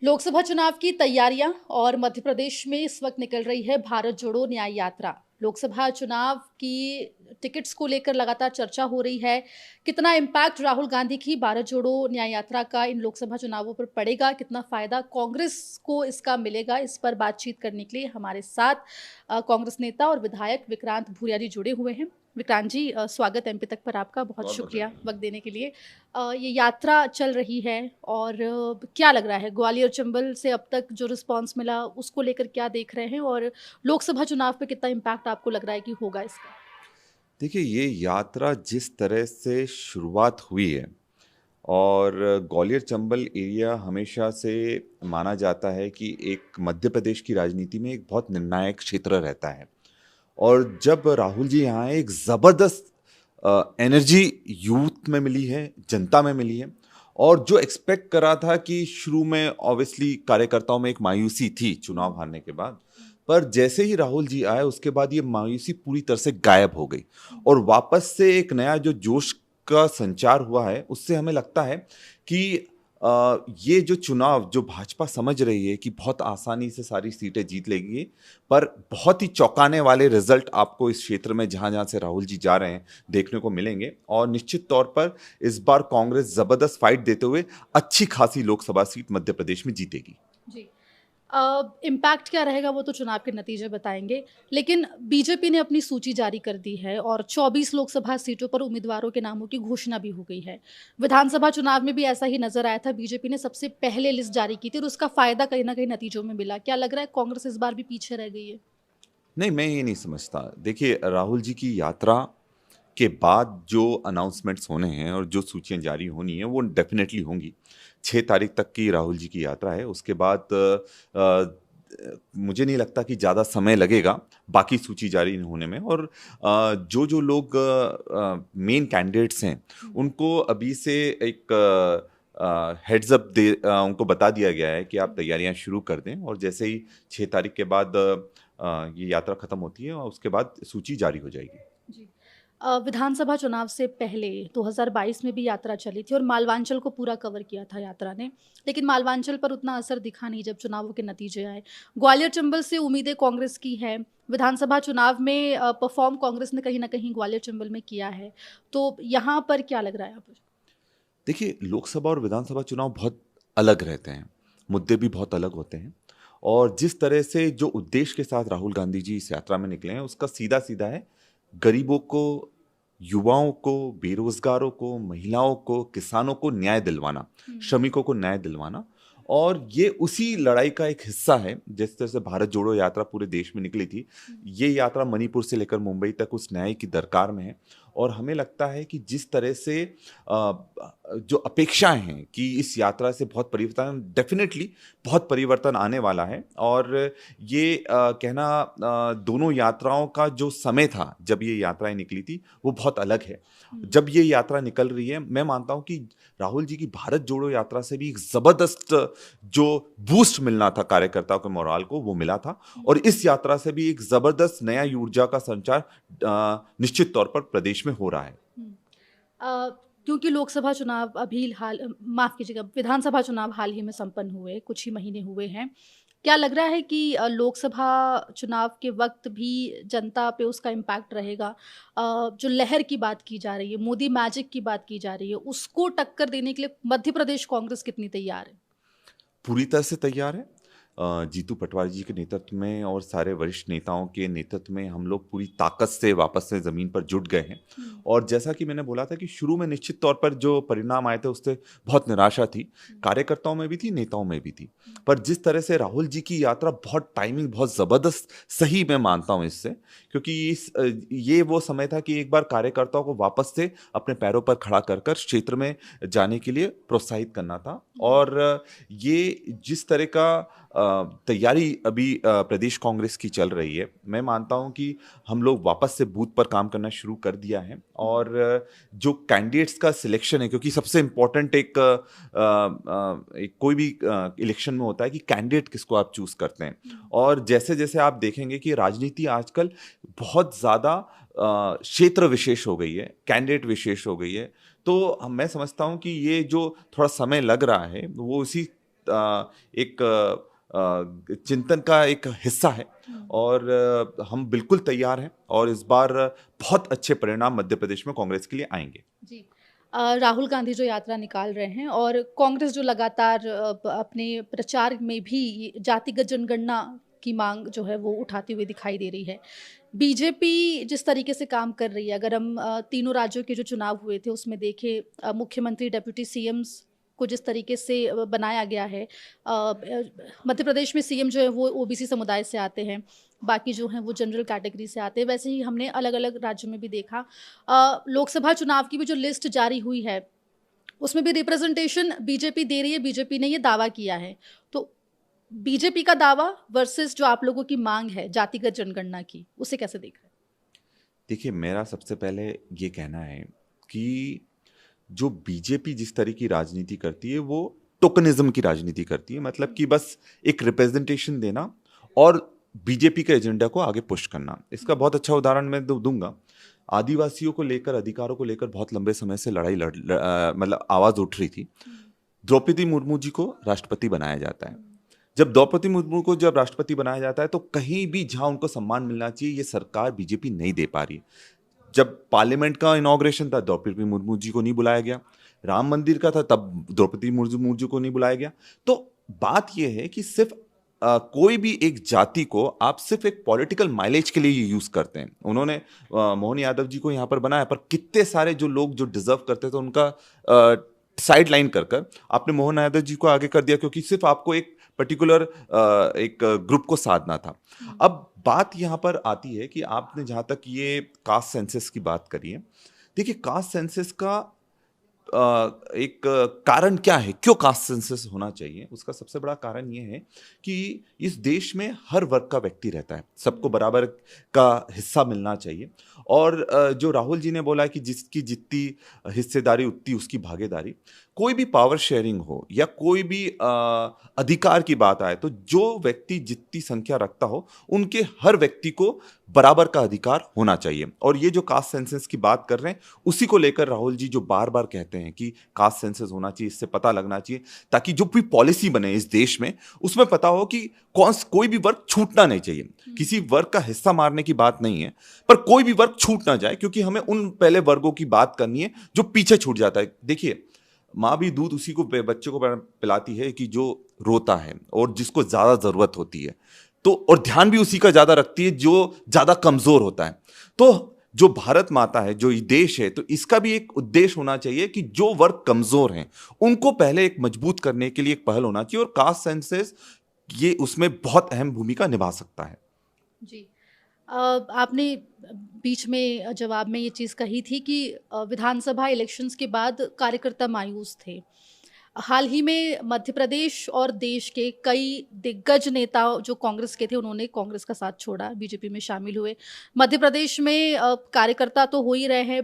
लोकसभा चुनाव की तैयारियां और मध्य प्रदेश में इस वक्त निकल रही है भारत जोड़ो न्याय यात्रा। लोकसभा चुनाव की टिकट्स को लेकर लगातार चर्चा हो रही है। कितना इम्पैक्ट राहुल गांधी की भारत जोड़ो न्याय यात्रा का इन लोकसभा चुनावों पर पड़ेगा, कितना फायदा कांग्रेस को इसका मिलेगा, इस पर बातचीत करने के लिए हमारे साथ कांग्रेस नेता और विधायक विक्रांत भूरिया जी जुड़े हुए हैं। विक्रांत जी, स्वागत एमपी तक पर आपका। बहुत बहुत शुक्रिया बताइए। वक्त देने के लिए। ये यात्रा चल रही है और क्या लग रहा है, ग्वालियर चंबल से अब तक जो रिस्पांस मिला उसको लेकर क्या देख रहे हैं, और लोकसभा चुनाव पे कितना इम्पैक्ट आपको लग रहा है कि होगा इसका? देखिए, ये यात्रा जिस तरह से शुरुआत हुई है और ग्वालियर चंबल एरिया हमेशा से माना जाता है कि एक मध्य प्रदेश की राजनीति में एक बहुत निर्णायक क्षेत्र रहता है। और जब राहुल जी यहाँ आए, एक ज़बरदस्त एनर्जी यूथ में मिली है, जनता में मिली है। और जो एक्सपेक्ट करा था कि शुरू में ऑब्वियसली कार्यकर्ताओं में एक मायूसी थी चुनाव हारने के बाद, पर जैसे ही राहुल जी आए उसके बाद ये मायूसी पूरी तरह से गायब हो गई और वापस से एक नया जो जोश का संचार हुआ है, उससे हमें लगता है कि ये जो चुनाव जो भाजपा समझ रही है कि बहुत आसानी से सारी सीटें जीत लेगी, पर बहुत ही चौंकाने वाले रिजल्ट आपको इस क्षेत्र में जहां जहां से राहुल जी जा रहे हैं देखने को मिलेंगे। और निश्चित तौर पर इस बार कांग्रेस जबरदस्त फाइट देते हुए अच्छी खासी लोकसभा सीट मध्य प्रदेश में जीतेगी। जी। इम्पैक्ट क्या रहेगा वो तो चुनाव के नतीजे बताएंगे, लेकिन बीजेपी ने अपनी सूची जारी कर दी है और 24 लोकसभा सीटों पर उम्मीदवारों के नामों की घोषणा भी हो गई है। विधानसभा चुनाव में भी ऐसा ही नजर आया था, बीजेपी ने सबसे पहले लिस्ट जारी की थी और उसका फायदा कहीं ना कहीं नतीजों में मिला। क्या लग रहा है कांग्रेस इस बार भी पीछे रह गई है? नहीं, मैं ये नहीं समझता। देखिए, राहुल जी की यात्रा के बाद जो अनाउंसमेंट्स होने हैं और जो सूचियाँ जारी होनी हैं, वो डेफ़िनेटली होंगी। 6 तारीख तक की राहुल जी की यात्रा है, उसके बाद मुझे नहीं लगता कि ज़्यादा समय लगेगा बाकी सूची जारी होने में। और जो-जो लोग मेन कैंडिडेट्स हैं, उनको अभी से एक हेड्स अप उनको बता दिया गया है कि आप तैयारियाँ शुरू कर दें और जैसे ही 6 तारीख के बाद ये यात्रा खत्म होती है और उसके बाद सूची जारी हो जाएगी। जी। विधानसभा चुनाव से पहले 2022 में भी यात्रा चली थी और मालवांचल को पूरा कवर किया था यात्रा ने, लेकिन मालवांचल पर उतना असर दिखा नहीं जब चुनावों के नतीजे आए। ग्वालियर चंबल से उम्मीदें कांग्रेस की है। विधानसभा चुनाव में परफॉर्म कांग्रेस ने कहीं ना कहीं ग्वालियर चंबल में किया है, तो यहाँ पर क्या लग रहा है आपको? देखिए, लोकसभा और विधानसभा चुनाव बहुत अलग रहते हैं, मुद्दे भी बहुत अलग होते हैं। और जिस तरह से जो उद्देश्य के साथ राहुल गांधी जी इस यात्रा में निकले हैं, उसका सीधा-सीधा है गरीबों को, युवाओं को, बेरोज़गारों को, महिलाओं को, किसानों को न्याय दिलवाना, श्रमिकों को न्याय दिलवाना। और ये उसी लड़ाई का एक हिस्सा है, जिस तरह से भारत जोड़ो यात्रा पूरे देश में निकली थी, ये यात्रा मणिपुर से लेकर मुंबई तक उस न्याय की दरकार में है। और हमें लगता है कि जिस तरह से जो अपेक्षाएँ हैं कि इस यात्रा से बहुत परिवर्तन, डेफ़िनेटली बहुत परिवर्तन आने वाला है। और ये कहना दोनों यात्राओं का जो समय था जब ये यात्राएँ निकली थी, वो बहुत अलग है। जब ये यात्रा निकल रही है, मैं मानता हूँ कि राहुल जी की भारत जोड़ो यात्रा से भी एक ज़बरदस्त जो बूस्ट मिलना था कार्यकर्ताओं के मोराल को, वो मिला था। और इस यात्रा से भी एक ज़बरदस्त नया ऊर्जा का संचार निश्चित तौर पर प्रदेश में हो रहा है। हुँ। अ, क्योंकि लोकसभा चुनाव अभी माफ़ कीजिएगा, विधानसभा चुनाव हाल ही में संपन्न हुए, कुछ ही महीने हुए हैं। क्या लग रहा है कि लोकसभा चुनाव के वक़्त भी जनता पे उसका इम्पैक्ट रहेगा? जो लहर की बात की जा रही है, मोदी मैजिक की बात की जा रही है, उसको टक्कर देने के लिए मध्य प्रदेश कांग्रेस कितनी तैयार है? पूरी तरह से तैयार है। जीतू पटवारी जी के नेतृत्व में और सारे वरिष्ठ नेताओं के नेतृत्व में हम लोग पूरी ताकत से वापस से ज़मीन पर जुट गए हैं। हुँ। और जैसा कि मैंने बोला था कि शुरू में निश्चित तौर पर जो परिणाम आए थे उससे बहुत निराशा थी, हुँ। कार्यकर्ताओं में भी थी, नेताओं में भी थी। हुँ। पर जिस तरह से राहुल जी की यात्रा बहुत टाइमिंग बहुत ज़बरदस्त सही मैं मानता हूँ इससे, क्योंकि ये वो समय था कि एक बार कार्यकर्ताओं को वापस से अपने पैरों पर खड़ा कर कर क्षेत्र में जाने के लिए प्रोत्साहित करना था। हुँ। और ये जिस तरह का तैयारी अभी प्रदेश कांग्रेस की चल रही है, मैं मानता हूँ कि हम लोग वापस से बूथ पर काम करना शुरू कर दिया है। हुँ। और जो कैंडिडेट्स का सिलेक्शन है, क्योंकि सबसे इम्पोर्टेंट एक कोई भी इलेक्शन में होता है कि कैंडिडेट किसको आप चूज़ करते हैं। हुँ। और जैसे-जैसे आप देखेंगे कि राजनीति आजकल बहुत ज़्यादा क्षेत्र विशेष हो गई है, कैंडिडेट विशेष हो गई है। तो मैं समझता हूँ कि ये जो थोड़ा समय लग रहा है, वो उसी एक चिंतन का एक हिस्सा है और हम बिल्कुल तैयार हैं और इस बार बहुत अच्छे परिणाम मध्य प्रदेश में कांग्रेस के लिए आएंगे। जी। राहुल गांधी जो यात्रा निकाल रहे हैं और कांग्रेस जो लगातार अपने प्रचार में भी जातिगत जनगणना की मांग जो है वो उठाती हुई दिखाई दे रही है। बीजेपी जिस तरीके से काम कर रही है, अगर हम तीनों राज्यों के जो चुनाव हुए थे उसमें देखें, मुख्यमंत्री डेप्यूटी सीएम्स को जिस तरीके से बनाया गया है, मध्य प्रदेश में सीएम जो है वो ओबीसी समुदाय से आते हैं, बाकी जो हैं वो जनरल कैटेगरी से आते हैं। वैसे ही हमने अलग अलग राज्यों में भी देखा। लोकसभा चुनाव की भी जो लिस्ट जारी हुई है उसमें भी रिप्रेजेंटेशन बीजेपी दे रही है, बीजेपी ने ये दावा किया है। तो बीजेपी का दावा वर्सेस जो आप लोगों की मांग है जातिगत जनगणना की, उसे कैसे देख रहे हैं? देखिए, मेरा सबसे पहले ये कहना है कि जो बीजेपी जिस तरह की राजनीति करती है वो टोकनिज्म की राजनीति करती है, मतलब कि बस एक रिप्रेजेंटेशन देना और बीजेपी के एजेंडा को आगे पुश करना। इसका बहुत अच्छा उदाहरण मैं दूंगा। आदिवासियों को लेकर, अधिकारों को लेकर बहुत लंबे समय से मतलब आवाज उठ रही थी। द्रौपदी मुर्मू जी को राष्ट्रपति बनाया जाता है। जब द्रौपदी मुर्मू को जब राष्ट्रपति बनाया जाता है तो कहीं भी जहां उनको सम्मान मिलना चाहिए ये सरकार बीजेपी नहीं दे पा रही। जब पार्लियामेंट का इनॉग्रेशन था द्रौपदी मुर्मू जी को नहीं बुलाया गया, राम मंदिर का था तब द्रौपदी मुर्मू जी को नहीं बुलाया गया। तो बात यह है कि सिर्फ कोई भी एक जाति को आप सिर्फ एक पॉलिटिकल माइलेज के लिए यूज करते हैं। उन्होंने मोहन यादव जी को यहां पर बनाया, पर कितने सारे जो लोग जो डिजर्व करते थे उनका साइड लाइन कर आपने मोहन यादव जी को आगे कर दिया क्योंकि सिर्फ आपको एक पर्टिकुलर एक ग्रुप को साधना था। अब बात यहाँ पर आती है कि आपने जहाँ तक ये कास्ट सेंसस की बात करी है, देखिए कास्ट सेंसस का एक कारण क्या है, क्यों कास्ट सेंसस होना चाहिए? उसका सबसे बड़ा कारण ये है कि इस देश में हर वर्ग का व्यक्ति रहता है, सबको बराबर का हिस्सा मिलना चाहिए। और जो राहुल जी ने बोला कि जिसकी जितनी हिस्सेदारी उतनी उसकी भागीदारी, कोई भी पावर शेयरिंग हो या कोई भी अधिकार की बात आए तो जो व्यक्ति जितनी संख्या रखता हो उनके हर व्यक्ति को बराबर का अधिकार होना चाहिए। और ये जो कास्ट सेंसस की बात कर रहे हैं उसी को लेकर राहुल जी जो बार बार कहते हैं कि कास्ट सेंसस होना चाहिए, इससे पता लगना चाहिए ताकि जो भी पॉलिसी बने इस देश में उसमें पता हो कि कोई भी वर्ग छूटना नहीं चाहिए। किसी वर्ग का हिस्सा मारने की बात नहीं है, पर कोई भी वर्ग छूट ना जाए, क्योंकि हमें उन पहले वर्गों की बात करनी है जो पीछे छूट जाता है। देखिए, माँ भी दूध उसी को बच्चे को पिलाती है कि जो रोता है और जिसको ज्यादा जरूरत होती है, तो और ध्यान भी उसी का ज्यादा रखती है जो ज्यादा कमजोर होता है। तो जो भारत माता है, जो ये देश है, तो इसका भी एक उद्देश्य होना चाहिए कि जो वर्ग कमजोर हैं उनको पहले एक मजबूत करने के लिए एक पहल होना चाहिए और कास्ट सेंसस ये उसमें बहुत अहम भूमिका निभा सकता है। जी। आपने बीच में जवाब में ये चीज़ कही थी कि विधानसभा इलेक्शंस के बाद कार्यकर्ता मायूस थे। हाल ही में मध्य प्रदेश और देश के कई दिग्गज नेता जो कांग्रेस के थे उन्होंने कांग्रेस का साथ छोड़ा, बीजेपी में शामिल हुए। मध्य प्रदेश में कार्यकर्ता तो हो ही रहे हैं,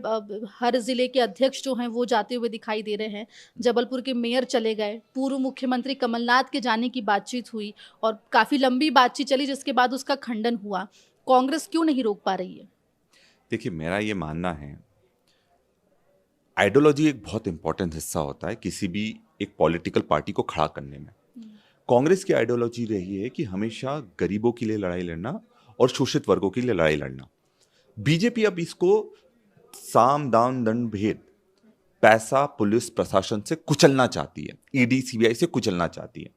हर ज़िले के अध्यक्ष जो हैं वो जाते हुए दिखाई दे रहे हैं। जबलपुर के मेयर चले गए, पूर्व मुख्यमंत्री कमलनाथ के जाने की बातचीत हुई और काफ़ी लंबी बातचीत चली जिसके बाद उसका खंडन हुआ। कांग्रेस क्यों नहीं रोक पा रही है? देखिए, मेरा ये मानना है आइडियोलॉजी एक बहुत इंपॉर्टेंट हिस्सा होता है किसी भी एक पॉलिटिकल पार्टी को खड़ा करने में। कांग्रेस की आइडियोलॉजी रही है कि हमेशा गरीबों के लिए लड़ाई लड़ना और शोषित वर्गों के लिए लड़ाई लड़ना। बीजेपी अब इसको साम दाम दंड भेद, पैसा पुलिस प्रशासन से कुचलना चाहती है, ईडी सीबीआई से कुचलना चाहती है।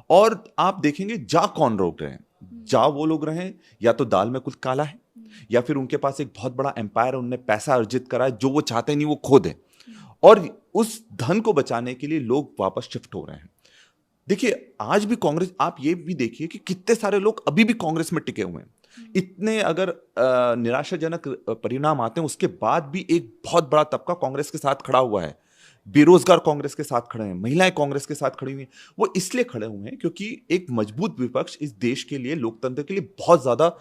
और आप देखेंगे जा कौन रोक रहे हैं, जा वो लोग रहे या तो दाल में कुछ काला है या फिर उनके पास एक बहुत बड़ा एम्पायर, उनने पैसा अर्जित करा है जो वो चाहते नहीं वो खो दें, और उस धन को बचाने के लिए लोग वापस शिफ्ट हो रहे हैं। देखिए, आज भी कांग्रेस, आप ये भी देखिए कि कितने सारे लोग अभी भी कांग्रेस में टिके हुए हैं। इतने अगर निराशाजनक परिणाम आते हैं उसके बाद भी एक बहुत बड़ा तबका कांग्रेस के साथ खड़ा हुआ है। बेरोजगार कांग्रेस के साथ खड़े हैं, महिलाएं कांग्रेस के साथ खड़ी हुई हैं। वो इसलिए खड़े हुए हैं क्योंकि एक मजबूत विपक्ष इस देश के लिए, लोकतंत्र के लिए बहुत ज्यादा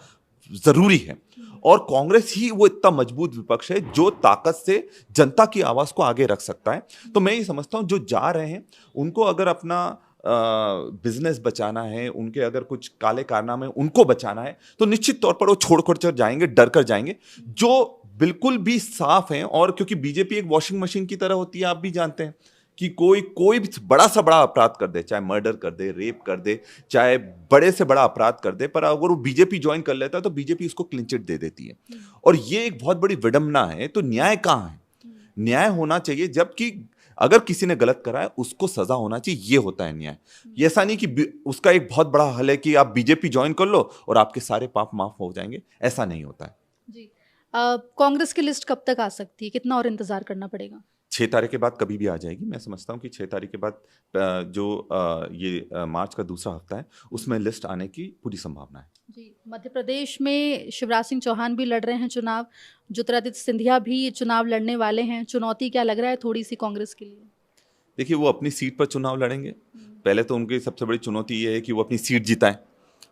जरूरी है। और कांग्रेस ही वो इतना मजबूत विपक्ष है जो ताकत से जनता की आवाज को आगे रख सकता है। तो मैं ये समझता हूं जो जा रहे हैं उनको अगर अपना बिजनेस बचाना है, उनके अगर कुछ काले कारनामे उनको बचाना है, तो निश्चित तौर पर वो छोड़ कर जाएंगे, डर कर जाएंगे। जो बिल्कुल भी साफ हैं, और क्योंकि बीजेपी एक वॉशिंग मशीन की तरह होती है, आप भी जानते हैं कि कोई कोई भी बड़ा से बड़ा अपराध कर दे, चाहे मर्डर कर दे, रेप कर दे, चाहे बड़े से बड़ा अपराध कर दे, पर अगर वो बीजेपी ज्वाइन कर लेता है तो बीजेपी उसको क्लीन चिट दे देती है। और ये एक बहुत बड़ी विडंबना है। तो न्याय कहाँ है? न्याय होना चाहिए जबकि अगर किसी ने गलत करा है उसको सजा होना चाहिए, ये होता है न्याय। ये ऐसा नहीं कि उसका एक बहुत बड़ा हल है कि आप बीजेपी ज्वाइन कर लो और आपके सारे पाप माफ हो जाएंगे, ऐसा नहीं होता है। जी। कांग्रेस की लिस्ट कब तक आ सकती है, कितना और इंतजार करना पड़ेगा? 6 तारीख के बाद कभी भी आ जाएगी। मैं समझता हूँ कि 6 तारीख के बाद ये मार्च का दूसरा हफ्ता है, उसमें लिस्ट आने की पूरी संभावना है। जी, मध्य प्रदेश में शिवराज सिंह चौहान भी लड़ रहे हैं चुनाव, ज्योतिरादित्य सिंधिया भी चुनाव लड़ने वाले हैं। चुनौती क्या लग रहा है थोड़ी सी कांग्रेस के लिए? देखिए, वो अपनी सीट पर चुनाव लड़ेंगे। पहले तो उनकी सबसे बड़ी चुनौती ये है कि वो अपनी सीट जिताएं।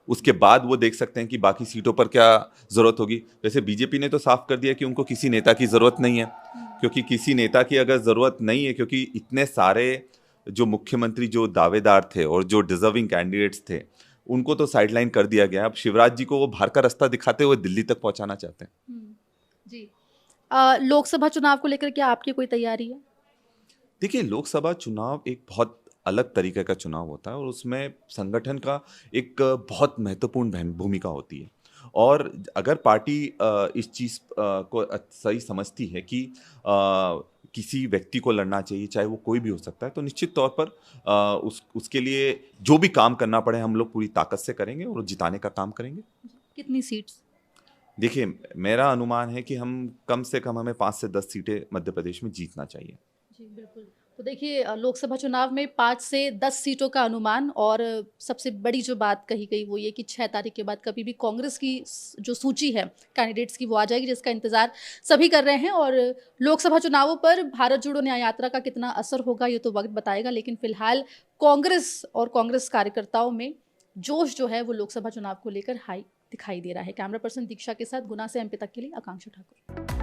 उसके बाद वो देख सकते हैं कि बाकी सीटों पर क्या जरूरत होगी। वैसे बीजेपी ने तो साफ कर दिया कि उनको किसी नेता की जरूरत नहीं है, क्योंकि किसी नेता की अगर जरूरत नहीं है, क्योंकि इतने सारे जो मुख्यमंत्री जो दावेदार थे और जो डिजर्विंग कैंडिडेट्स थे उनको तो साइडलाइन कर दिया गया। अब शिवराज जी को वो बाहर का रास्ता दिखाते हुए दिल्ली तक पहुंचाना चाहते हैं। जी। लोकसभा चुनाव को लेकर क्या आपकी कोई तैयारी है? देखिए, लोकसभा चुनाव एक बहुत अलग तरीके का चुनाव होता है और उसमें संगठन का एक बहुत महत्वपूर्ण भूमिका होती है। और अगर पार्टी इस चीज़ को सही समझती है कि किसी व्यक्ति को लड़ना चाहिए, चाहे वो कोई भी हो सकता है, तो निश्चित तौर पर उसके लिए जो भी काम करना पड़े हम लोग पूरी ताकत से करेंगे और जिताने का काम करेंगे। कितनी सीट्स? देखिए, मेरा अनुमान है कि हम कम से कम हमें 5 से 10 सीटें मध्य प्रदेश में जीतना चाहिए। जी, बिल्कुल। तो देखिए, लोकसभा चुनाव में 5 से 10 सीटों का अनुमान, और सबसे बड़ी जो बात कही गई वो ये कि 6 तारीख के बाद कभी भी कांग्रेस की जो सूची है कैंडिडेट्स की वो आ जाएगी, जिसका इंतजार सभी कर रहे हैं। और लोकसभा चुनावों पर भारत जोड़ो न्याय यात्रा का कितना असर होगा ये तो वक्त बताएगा, लेकिन फिलहाल कांग्रेस और कांग्रेस कार्यकर्ताओं में जोश जो है वो लोकसभा चुनाव को लेकर हाई दिखाई दे रहा है। कैमरा पर्सन दीक्षा के साथ गुना से एमपी तक के लिए आकांक्षा ठाकुर।